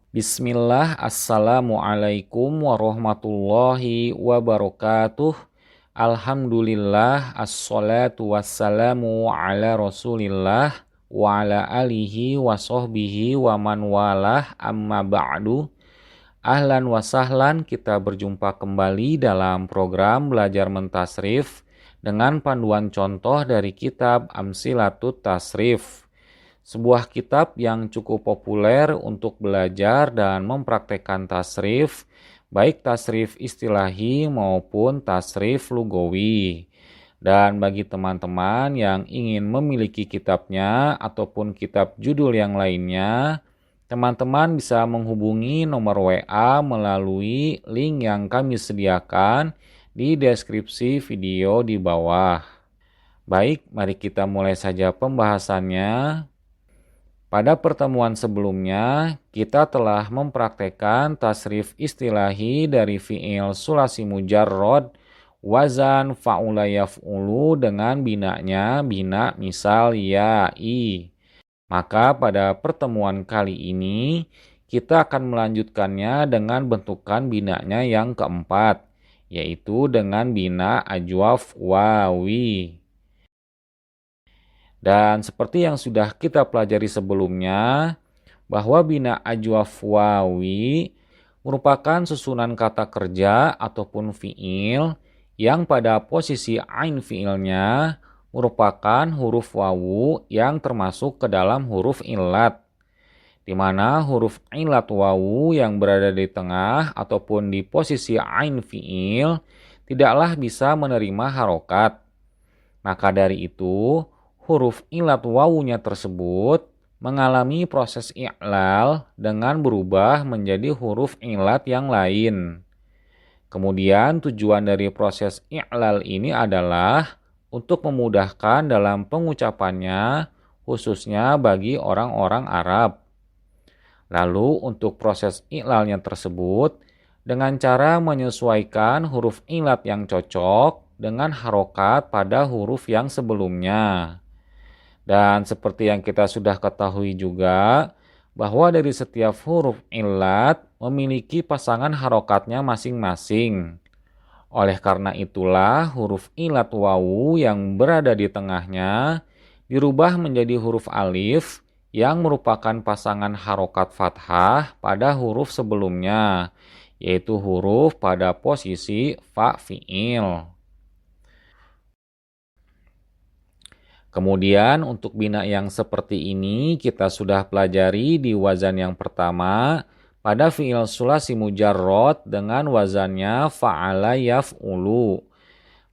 Bismillah, Assalamualaikum warahmatullahi wabarakatuh. Alhamdulillah, assalatu wassalamu ala rasulillah wa ala alihi wa sahbihi wa man walah, amma ba'du. Ahlan wa sahlan, kita berjumpa kembali dalam program Belajar Mentasrif dengan panduan contoh dari kitab Amsilatut Tasrif. Sebuah kitab yang cukup populer untuk belajar dan mempraktekkan tasrif, baik tasrif istilahi maupun tasrif lugawi. Dan bagi teman-teman yang ingin memiliki kitabnya ataupun kitab judul yang lainnya, teman-teman bisa menghubungi nomor WA melalui link yang kami sediakan di deskripsi video di bawah. Baik, mari kita mulai saja pembahasannya. Pada pertemuan sebelumnya, kita telah mempraktekkan tasrif istilahi dari fi'il sulasi mujarrad wazan fa'ula yaf'ulu dengan binanya bina misal ya'i. Maka pada pertemuan kali ini, kita akan melanjutkannya dengan bentukan binanya yang keempat, yaitu dengan bina ajwaf wawi. Dan seperti yang sudah kita pelajari sebelumnya, bahwa bina ajwaf wawi merupakan susunan kata kerja ataupun fiil yang pada posisi ain fiilnya merupakan huruf wawu yang termasuk ke dalam huruf illat, di mana huruf illat wawu yang berada di tengah ataupun di posisi ain fiil tidaklah bisa menerima harokat. Maka dari itu, huruf ilat wawunya tersebut mengalami proses i'lal dengan berubah menjadi huruf ilat yang lain. Kemudian tujuan dari proses i'lal ini adalah untuk memudahkan dalam pengucapannya, khususnya bagi orang-orang Arab. Lalu untuk proses i'lalnya tersebut, dengan cara menyesuaikan huruf ilat yang cocok dengan harokat pada huruf yang sebelumnya. Dan seperti yang kita sudah ketahui juga, bahwa dari setiap huruf illat memiliki pasangan harokatnya masing-masing. Oleh karena itulah huruf illat wawu yang berada di tengahnya dirubah menjadi huruf alif yang merupakan pasangan harokat fathah pada huruf sebelumnya, yaitu huruf pada posisi fa fi'il. Kemudian untuk bina yang seperti ini kita sudah pelajari di wazan yang pertama pada fi'il sulasi mujarrad dengan wazannya fa'ala yaf'ulu.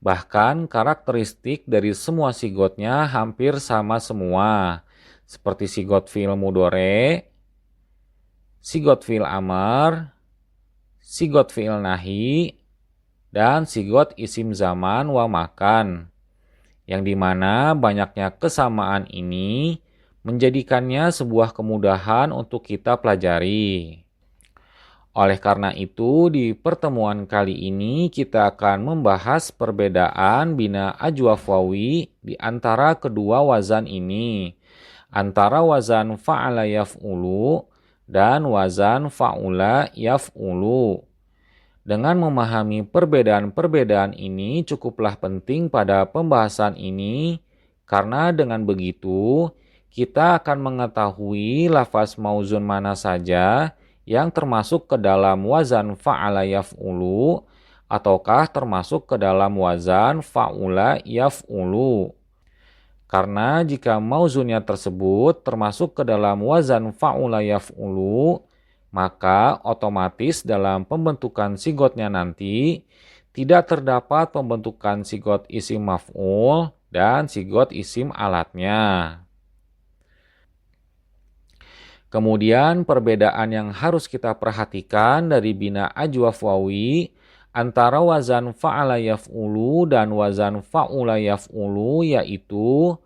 Bahkan karakteristik dari semua sigotnya hampir sama semua. Seperti sigot fi'il mudhari, sigot fi'il amar, sigot fi'il nahi, dan sigot isim zaman wa makan. Yang dimana banyaknya kesamaan ini menjadikannya sebuah kemudahan untuk kita pelajari. Oleh karena itu, di pertemuan kali ini kita akan membahas perbedaan bina ajwaf wawi di antara kedua wazan ini, antara wazan fa'ala yaf'ulu dan wazan fa'ula yaf'ulu. Dengan memahami perbedaan-perbedaan ini cukuplah penting pada pembahasan ini, karena dengan begitu kita akan mengetahui lafaz mauzun mana saja yang termasuk ke dalam wazan fa'ala yaf'ulu ataukah termasuk ke dalam wazan fa'ula yaf'ulu. Karena jika mauzunnya tersebut termasuk ke dalam wazan fa'ula yaf'ulu, maka otomatis dalam pembentukan sigotnya nanti tidak terdapat pembentukan sigot isim maf'ul dan sigot isim alatnya. Kemudian perbedaan yang harus kita perhatikan dari bina ajwaf wawi antara wazan fa'ala yaf'ulu dan wazan fa'ula yaf'ulu, yaitu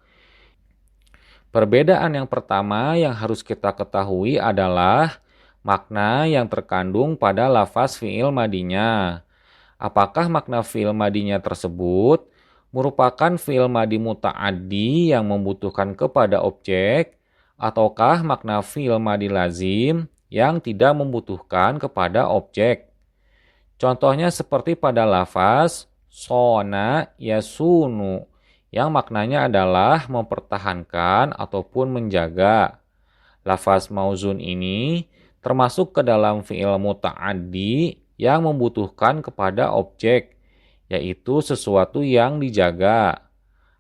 perbedaan yang pertama yang harus kita ketahui adalah makna yang terkandung pada lafaz fi'il madinya. Apakah makna fi'il madinya tersebut merupakan fi'il madi muta'addi yang membutuhkan kepada objek, ataukah makna fi'il madi lazim yang tidak membutuhkan kepada objek. Contohnya seperti pada lafaz sona yasunu yang maknanya adalah mempertahankan ataupun menjaga. Lafaz mauzun ini termasuk ke dalam fi'il muta'addi yang membutuhkan kepada objek, yaitu sesuatu yang dijaga.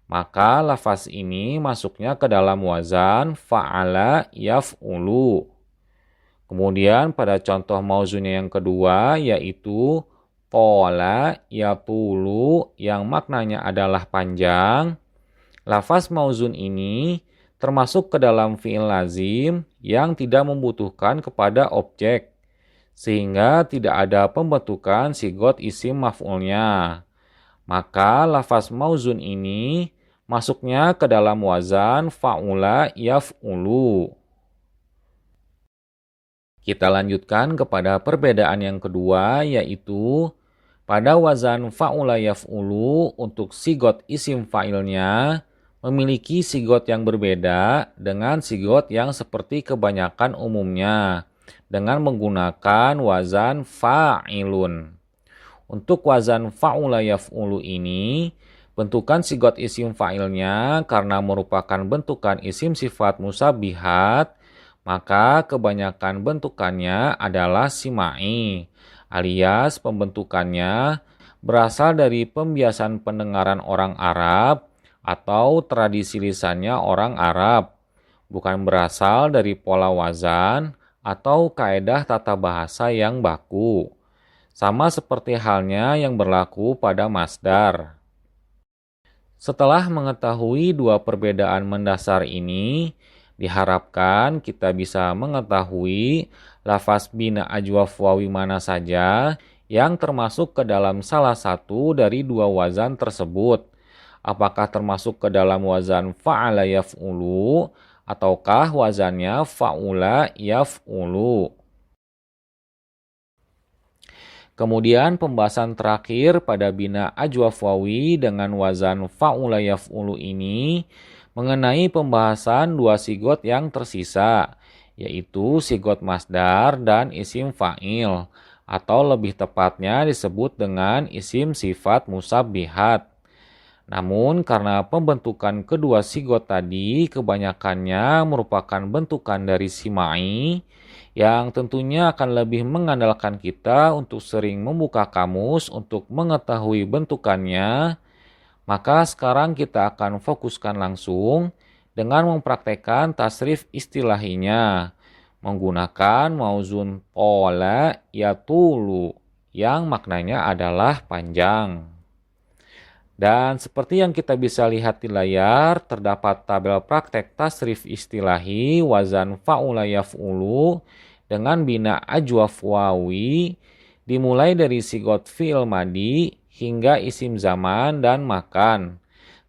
Maka lafaz ini masuknya ke dalam wazan fa'ala yaf'ulu. Kemudian pada contoh mauzunnya yang kedua yaitu tola yatulu yang maknanya adalah panjang. Lafaz mauzun ini termasuk ke dalam fi'il lazim yang tidak membutuhkan kepada objek, sehingga tidak ada pembentukan sigot isim maf'ulnya. Maka lafaz mauzun ini masuknya ke dalam wazan fa'ula yaf'ulu. Kita lanjutkan kepada perbedaan yang kedua, yaitu pada wazan fa'ula yaf'ulu untuk sigot isim fa'ilnya memiliki sigot yang berbeda dengan sigot yang seperti kebanyakan umumnya dengan menggunakan wazan fa'ilun. Untuk wazan fa'ula yaf'ulu ini, bentukan sigot isim fa'ilnya karena merupakan bentukan isim sifat musabbihat, maka kebanyakan bentukannya adalah simai, alias pembentukannya berasal dari pembiasaan pendengaran orang Arab atau tradisi lisannya orang Arab, bukan berasal dari pola wazan atau kaedah tata bahasa yang baku. Sama seperti halnya yang berlaku pada masdar. Setelah mengetahui dua perbedaan mendasar ini, diharapkan kita bisa mengetahui lafaz bina ajwaf wawi mana saja yang termasuk ke dalam salah satu dari dua wazan tersebut. Apakah termasuk ke dalam wazan fa'ala yaf'ulu ataukah wazannya fa'ula yaf'ulu. Kemudian pembahasan terakhir pada bina ajwaf wawi dengan wazan fa'ula yaf'ulu ini mengenai pembahasan dua sigot yang tersisa, yaitu sigot masdar dan isim fa'il, atau lebih tepatnya disebut dengan isim sifat musabbihat. Namun karena pembentukan kedua sigot tadi kebanyakannya merupakan bentukan dari simai, yang tentunya akan lebih mengandalkan kita untuk sering membuka kamus untuk mengetahui bentukannya, maka sekarang kita akan fokuskan langsung dengan mempraktekkan tasrif istilahinya menggunakan mauzun tola yatulu yang maknanya adalah panjang. Dan seperti yang kita bisa lihat di layar, terdapat tabel praktek tasrif istilahi wazan fa'ula yaf'ulu dengan bina ajwaf wawi dimulai dari sigot fi'il madi hingga isim zaman dan makan,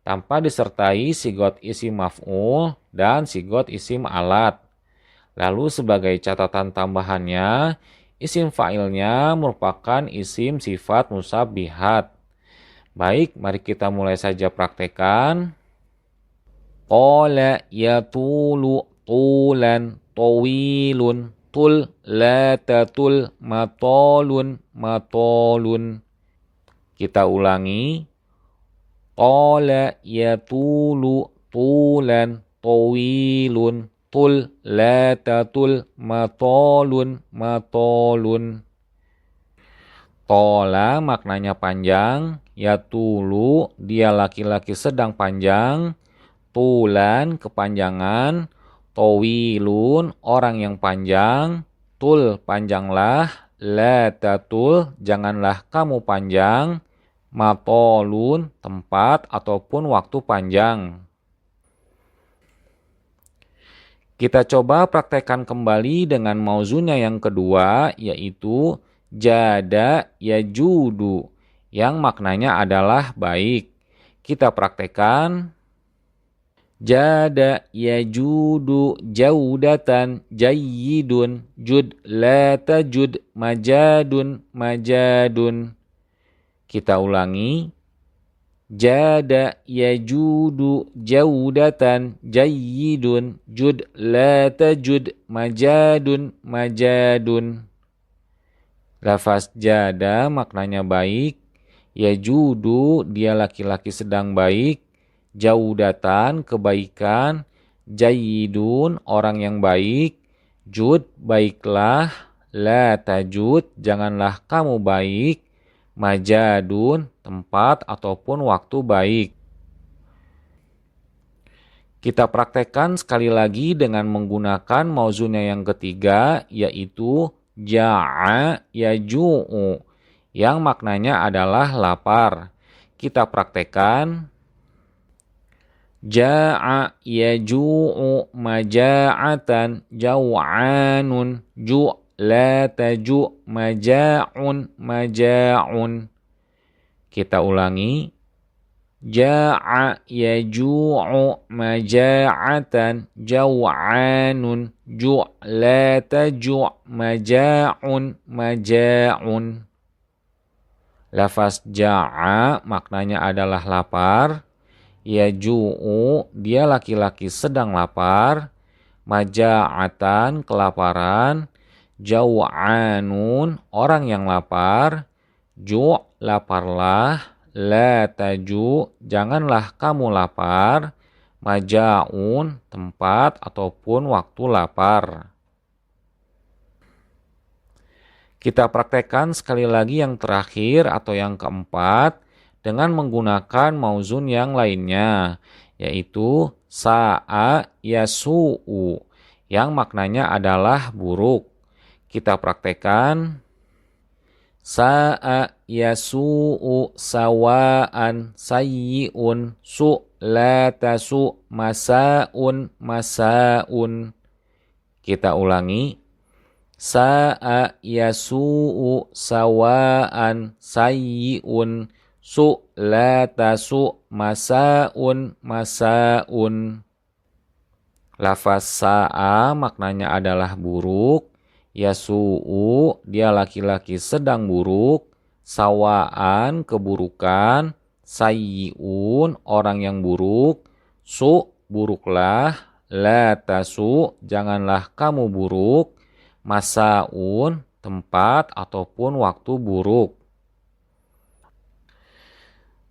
tanpa disertai sigot isim maf'ul dan sigot isim alat. Lalu sebagai catatan tambahannya, isim fa'ilnya merupakan isim sifat musabbihat. Baik, mari kita mulai saja praktekan. Qala yatulu tulan tawilun tul la tatul matolun matolun. Kita ulangi. Qala yatulu tulan tawilun tul la tatul matolun matolun. Tola maknanya panjang, yatulu dia laki-laki sedang panjang, tulan kepanjangan, tawilun orang yang panjang, tul panjanglah, la tatul janganlah kamu panjang, matolun tempat ataupun waktu panjang. Kita coba praktekkan kembali dengan mauzunnya yang kedua, yaitu jada yajudu yang maknanya adalah baik. Kita praktekkan. Jada yajudu jaudatan jayyidun jud la tajud majadun majadun. Kita ulangi. Jada yajudu jaudatan jayyidun jud la tajud majadun majadun. Lafaz jada maknanya baik, yajudu dia laki-laki sedang baik, jaudatan kebaikan, jayyidun orang yang baik, jud baiklah, la tajud janganlah kamu baik, majadun tempat ataupun waktu baik. Kita praktekkan sekali lagi dengan menggunakan mauzunnya yang ketiga, yaitu ja'a yaju'u, yang maknanya adalah lapar. Kita praktekkan ja'a yaju'u maja'atan jaw'anun ju' la taju' maja'un maja'un. Kita ulangi. Ja'a yaju'u maja'atan jaw'anun ju' la taju' maja'un maja'un. Lafaz ja'a maknanya adalah lapar. Yaju'u dia laki-laki sedang lapar. Maja'atan kelaparan. Jaw'anun orang yang lapar. Ju' laparlah. La taju janganlah kamu lapar. Maja'un tempat ataupun waktu lapar. Kita praktekkan sekali lagi yang terakhir atau yang keempat dengan menggunakan mauzun yang lainnya, yaitu sa'a yasu'u, yang maknanya adalah buruk. Kita praktekkan sa'a yasu'u sawa'an sayyi'un su' la tasu' masa'un masa'un. Kita ulangi. Sa'a yasu'u sawa'an sayyi'un su' la tasu' masa'un masa'un. Lafaz sa'a maknanya adalah buruk. Yasu'u dia laki-laki sedang buruk. Sawa'an keburukan. Sayyi'un orang yang buruk. Su buruklah. La tasu janganlah kamu buruk. Masa'un tempat ataupun waktu buruk.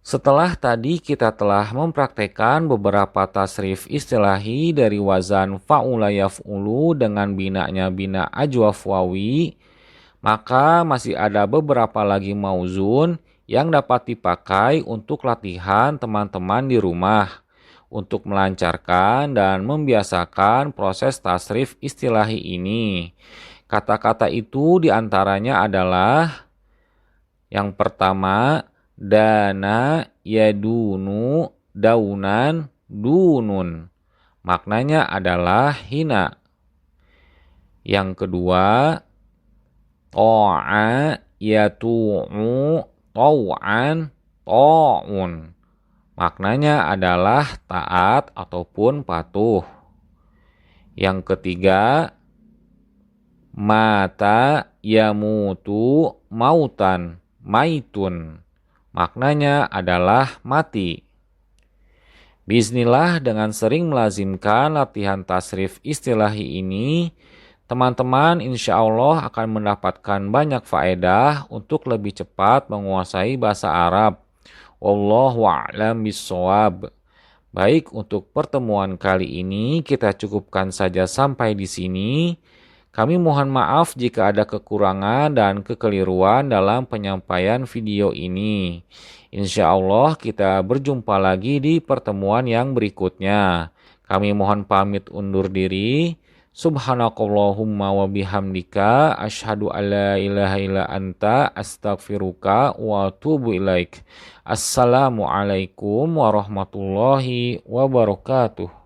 Setelah tadi kita telah mempraktekkan beberapa tasrif istilahi dari wazan fa'ula yaf'ulu dengan binanya bina ajwaf wawi, maka masih ada beberapa lagi mauzun yang dapat dipakai untuk latihan teman-teman di rumah untuk melancarkan dan membiasakan proses tasrif istilahi ini. Kata-kata itu diantaranya adalah yang pertama, dana yadunu daunan dunun. Maknanya adalah hina. Yang kedua, to'a yatu'u tau'an ta'un. Maknanya adalah taat ataupun patuh. Yang ketiga, mata yamutu mautan maitun. Maknanya adalah mati. Bismillah, dengan sering melazimkan latihan tasrif istilahi ini, teman-teman insya Allah akan mendapatkan banyak faedah untuk lebih cepat menguasai bahasa Arab. Wallahu a'lam bishawab. Baik, untuk pertemuan kali ini kita cukupkan saja sampai di sini. Kami mohon maaf jika ada kekurangan dan kekeliruan dalam penyampaian video ini. Insya Allah kita berjumpa lagi di pertemuan yang berikutnya. Kami mohon pamit undur diri. Subhanakallahumma wa bihamdika asyhadu alla ilaha illa anta astaghfiruka wa atubu ilaik. Assalamualaikum warahmatullahi wabarakatuh.